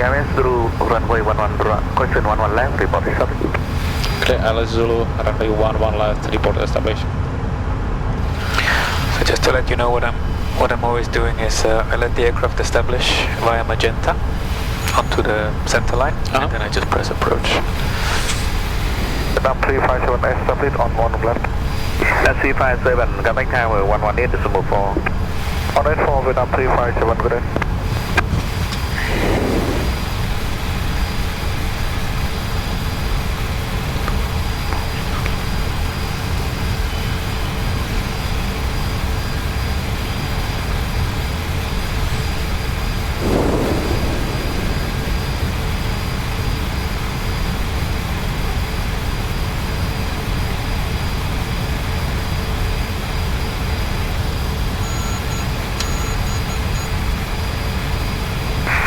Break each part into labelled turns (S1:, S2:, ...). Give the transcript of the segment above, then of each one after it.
S1: ILS Zulu, runway 11, question 11 left, report established.
S2: Okay, ILS Zulu, runway 11 left, report established.
S3: So just to let you know what I'm always doing is I let the aircraft establish via magenta onto the center line, and then I just press approach.
S1: Vietnam 357 established on 1 left. C57, contact tower 118.4. 184 Vietnam 357, good day.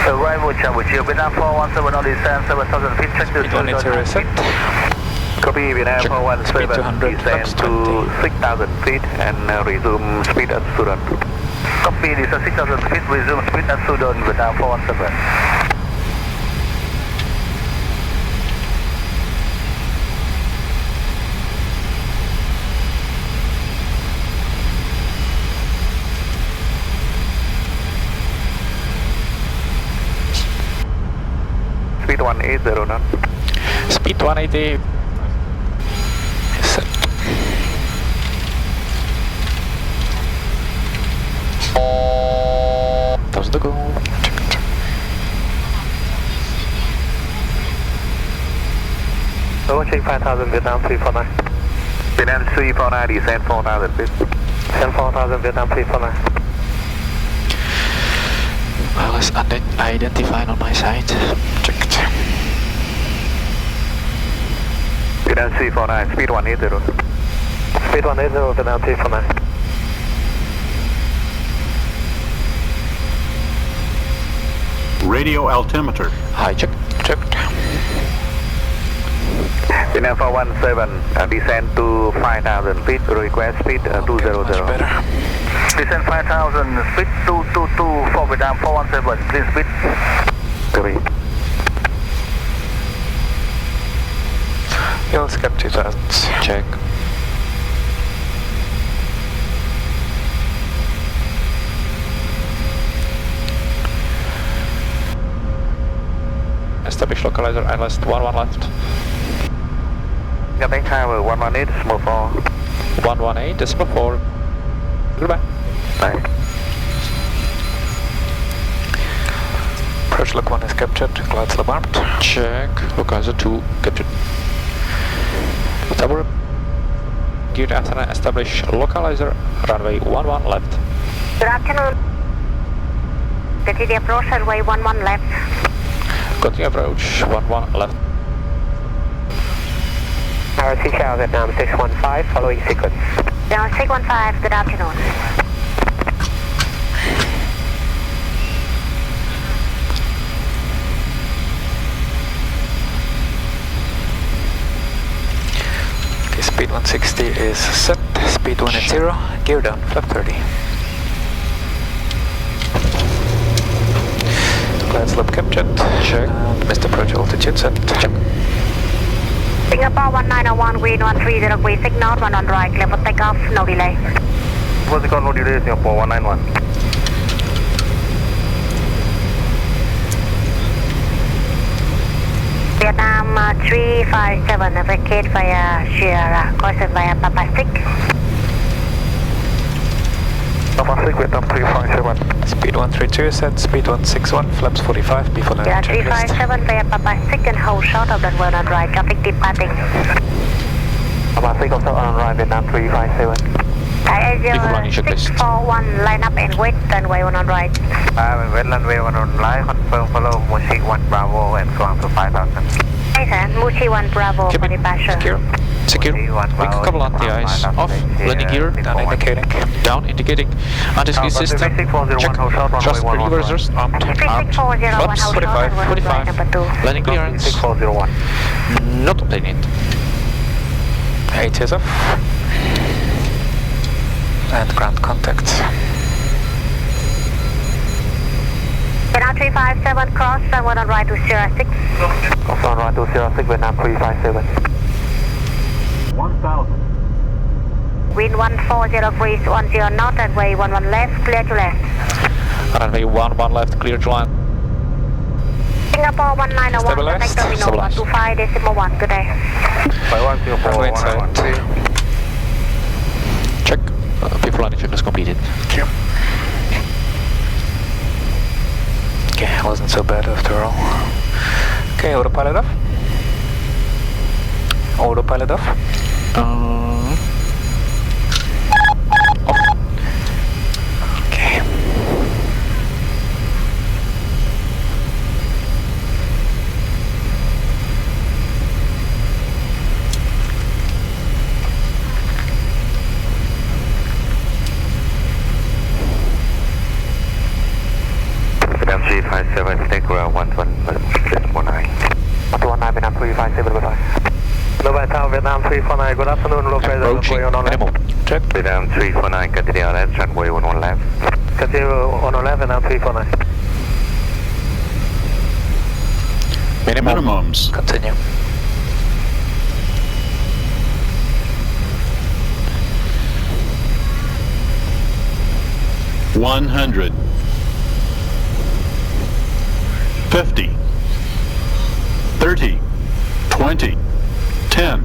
S1: Arrival Vietnam 417 on descent 7,000 feet, check the
S3: Speed 180 set.
S1: Copy Vietnam 417, descend to 6,000 feet and resume speed at Sudan. Copy descent 6,000 feet, resume speed at Sudan, Vietnam 417. Speed 180 now.
S2: Speed 180.
S3: Set.
S2: That's the goal.
S1: Check 5,000 Vietnam 349. Vietnam 349, descend 4,000 feet. Descend 4,000 Vietnam 349.
S2: ILS unidentified on my side. Checked.
S1: Vietnam 349, speed 180. Speed 180, Vietnam 349.
S4: Radio altimeter.
S2: Hi, check. Checked.
S1: Vietnam 417, descend to 5,000 feet, request speed 200.
S3: Much better.
S1: Descend 5,000, speed 222 for Vietnam 417, clean speed. Copy.
S3: ILS Cap 2000.
S2: Check. Establish localizer, ILS 11 left.
S1: Contact tower 118.4.
S2: 118.4. Goodbye.
S1: Bye.
S3: Approach lock 1 is captured, clouds alarmed.
S2: Check. Localizer 2 captured. Tower. Geared antenna, establish localizer, runway 11 left.
S5: Good afternoon. Continue approach, runway 11 left.
S2: Continue approach, 11 left.
S1: RC Chow Vietnam 615, following sequence.
S5: Now 615, good afternoon.
S3: Okay, speed 160 is set, speed 180, gear down, flap 30. Clouds lab captured, check. Missed approach altitude set. Check.
S5: Singapore 1901, green 130 degrees, signal 1 on right, clear for takeoff, no delay.
S1: What's the no delay, Singapore 191?
S5: Vietnam 357, vacate via Sierra, crossing via Papa 6.
S1: Papa 6, Vietnam 357.
S3: Speed 132 is set, speed 161, flaps 45, before landing
S5: Yeah,
S3: checklist.
S5: 357 via Papa 6 and hold short of runway on right, traffic departing.
S1: Papa 6 also on right, Vietnam 357.
S5: Thai
S2: Before landing
S5: Asia
S2: checklist.
S5: 641, line up and wait, runway 1 on right.
S1: Wait runway 1 on right, confirm follow Mochi 1 Bravo and swung to 5,000.
S5: Hey sir, Muchi 1 Bravo for departure.
S3: Secure. Secure.
S2: Wing couple anti-ice off. Landing gear.
S3: Down indicating.
S2: Down indicating. Anti-ski system. Check. Thrust reversers. Armed. Armed.
S5: 3640
S2: Flaps 45. 45.
S5: number 2.
S2: Landing clearance.
S1: 6401.
S2: Not obtained.
S3: 8 is off. And ground contact.
S5: Vietnam 357 cross, runway on right to 06.
S1: Cross on right to 06, Vietnam 357.
S4: 1000.
S5: Wind 140 degrees, 10 knot, runway 11 left, clear to left.
S2: Runway 11 left, clear to land.
S5: Singapore 1901, contact terminal 125.1, good day.
S3: Runway inside.
S2: Check. Before landing check is completed.
S3: Okay, wasn't so bad after all. Okay, autopilot off. Autopilot off.
S2: Off.
S3: Okay.
S1: Vietnam 357, take ground 1119. 119, Vietnam 357, goodbye. November Tower, Vietnam 349, good afternoon, located
S2: Approaching minimum.
S3: Check.
S1: Vietnam 349, continue left, runway 11 left. Continue on 11, Vietnam 349.
S2: Minimums.
S3: Continue.
S4: One 100. 50. 30. 20. 10.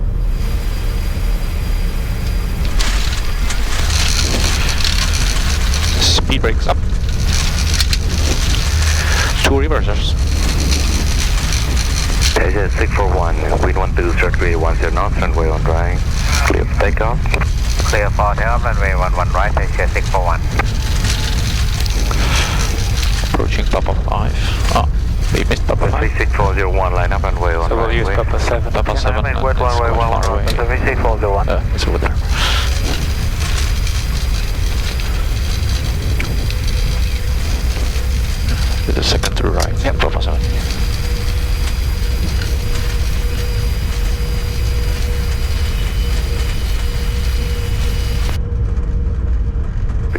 S2: Speed brakes up. 2 reversers.
S1: Asia 641, wind 12, short gray 10 knots, runway on right. Clear for takeoff. Clear for takeoff, runway 11 right, Asia 641.
S2: Approaching Papa 5. Oh, we missed Papa 5.
S1: 36401, line up, runway on
S3: So we'll use
S1: right.
S3: Papa 7.
S2: Papa 7.
S1: Wait, runway 11, 36401.
S2: It's over there. With the second to the right.
S3: Yep.
S2: Papa 7.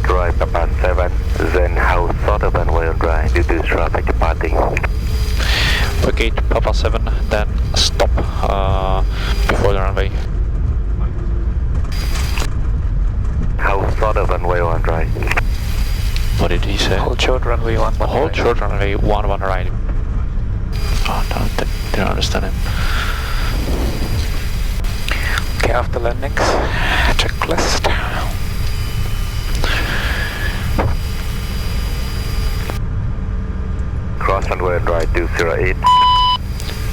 S1: Right, Papa 7, then house sort of runway on right due to traffic departing.
S2: Vacate Papa 7, then stop before the runway.
S1: House sort of runway on right.
S2: What did he say?
S3: Hold short runway 11
S2: Hold
S3: right.
S2: short runway 11 right. Oh no, didn't understand him.
S3: Okay, after landings, checklist.
S1: Cross runway on right 208.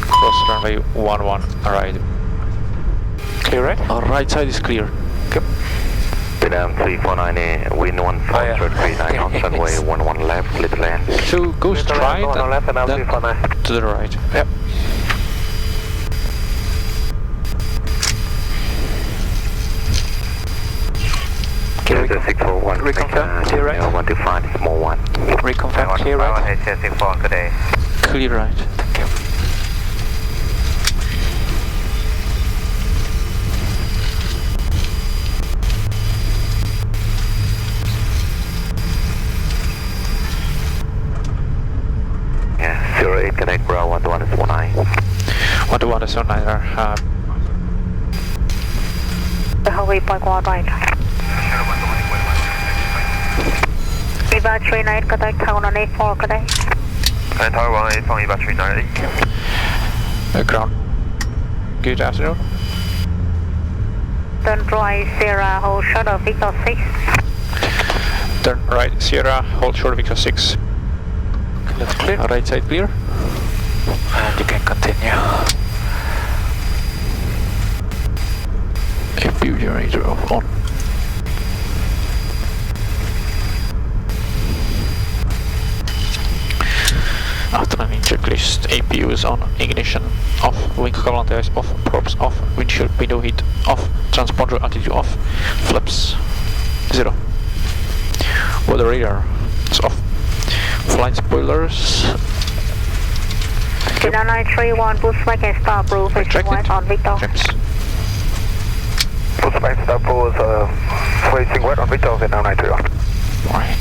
S2: Cross runway 11 right.
S3: Clear right?
S2: Our right side is clear.
S3: Yep.
S1: Vietnam 349A, wind 14, short gray 9 knots, runway 11 left, clear to land.
S2: So go straight and
S1: left, and
S2: then
S1: 349.
S2: to the right. Yep.
S1: Asia 641.
S3: Reconfirm, clear right?
S1: 125, small one.
S3: Reconfirm, clear right?
S1: Asia 64, good day.
S2: Clear right.
S3: Thank you.
S1: Yeah, 08, connect, ground 121 is 19.
S2: 121 is on either.
S5: The Hanoi point 1 right. Viva 39, contact town on A4, good day.
S1: Tower 184, Viva 39.
S2: Ground. Good afternoon.
S5: Turn right, Sierra, hold short of Victor 6.
S2: Turn right, Sierra, hold short Victor 6.
S3: Left clear.
S2: Right side clear.
S3: And you can continue.
S2: APU generator off on. After landing checklist, APU is on, ignition off, wing column anti-ice off, props off, windshield window heat off, transponder altitude off, flaps 0. Weather radar is off. Flight spoilers.
S5: Vietnam 931, boost spike and start roof, facing west on Victor.
S2: Trims.
S1: Boost spike start pose, facing west on Victor, Vietnam 931.
S2: Right.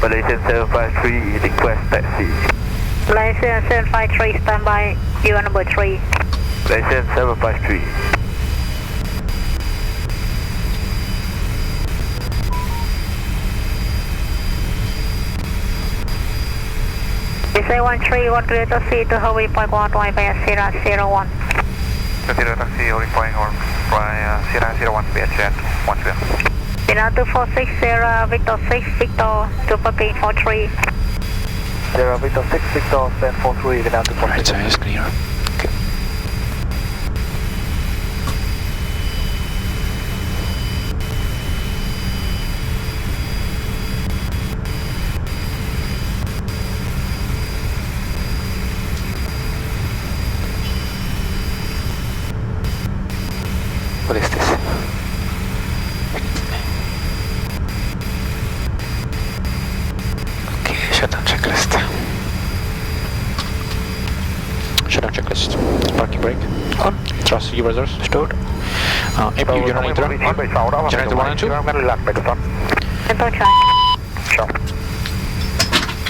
S1: Malaysian 753, request taxi.
S5: Malaysian 753, stand by, you are number 3.
S1: Malaysian 753.
S5: SA13, clear taxi to Hawaii Point 1, via Sierra 01.
S1: Consider taxi, Hawaii Point 1, via Sierra 01, VHN 10.
S5: Sierra 246, Sierra Victor 6, Victor, to Pepin 43.
S1: Sierra Victor 6, Victor, stand 43, Vietnam 246.
S2: Right side is clear.
S3: What is this? Okay, shutdown checklist.
S2: Shutdown checklist. Parking brake. On. Thrust reversers stored. AP generator on. Generator 1 and 2.
S5: Simple check.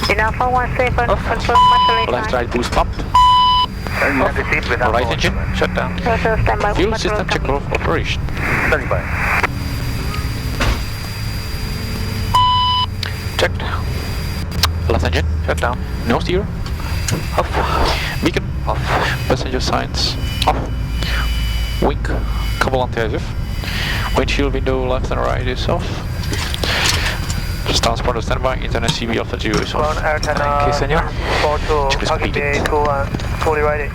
S5: Vietnam 417, confirm muscle
S2: Left right boost pump. Right engine. Shut down.
S5: stand by.
S2: Fuel system check off operation.
S1: Standing by.
S2: Checked. Left engine. Shut down. No steer. Off. Beacon. Off. Passenger signs. Off. Wing. Couple anti-ISF. Windshield window left and right is off. Transponder standby. Internet CV Alpha 0 is off.
S1: Thank you, senor. 42, parking bay, fully ready.